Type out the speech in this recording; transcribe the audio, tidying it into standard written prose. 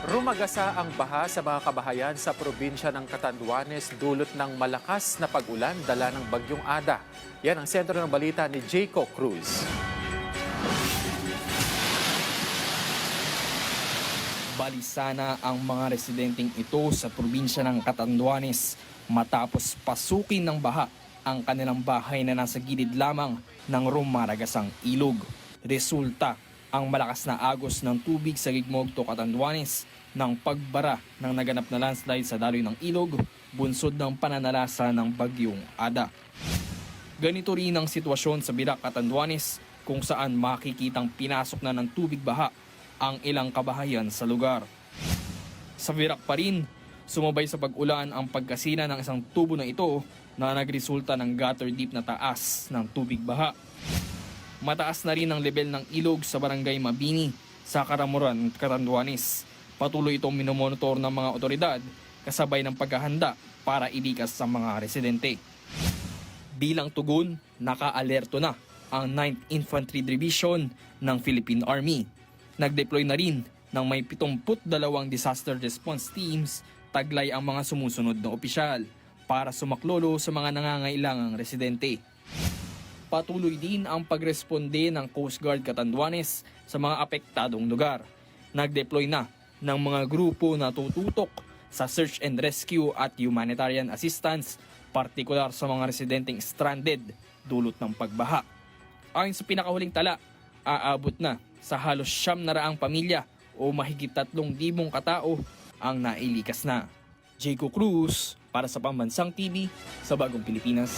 Rumagasa ang baha sa mga kabahayan sa probinsya ng Catanduanes dulot ng malakas na pag-ulan dala ng bagyong Ada. Yan ang sentro ng balita ni Jayco Cruz. Balisana ang mga residenteng ito sa probinsya ng Catanduanes matapos pasukin ng baha ang kanilang bahay na nasa gilid lamang ng rumaragasang ilog. Resulta ang malakas na agos ng tubig sa Gigmogto, Catanduanes ng pagbara ng naganap na landslide sa daloy ng ilog, bunsod ng pananalasa ng bagyong Ada. Ganito rin ang sitwasyon sa Birac, Catanduanes kung saan makikitang pinasok na ng tubig baha ang ilang kabahayan sa lugar. Sa Birac pa rin, sumabay sa pag-ulan ang pagkasina ng isang tubo na ito na nagresulta ng gutter deep na taas ng tubig baha. Mataas na rin ang level ng ilog sa barangay Mabini sa Karamuran, Catanduanes. Patuloy itong minomonitor ng mga otoridad kasabay ng paghahanda para ilikas sa mga residente. Bilang tugon, naka-alerto na ang 9th Infantry Division ng Philippine Army. Nag-deploy na rin ng may 72 disaster response teams, taglay ang mga sumusunod na opisyal para sumaklolo sa mga nangangailangang residente. Patuloy din ang pagresponde ng Coast Guard Catanduanes sa mga apektadong lugar. Nag-deploy na ng mga grupo na tututok sa search and rescue at humanitarian assistance, partikular sa mga residenteng stranded dulot ng pagbaha. Ayon sa pinakahuling tala, aabot na sa halos 900 pamilya o mahigit 3,000 katao ang nailikas na. Jayco Cruz para sa Pambansang TV sa Bagong Pilipinas.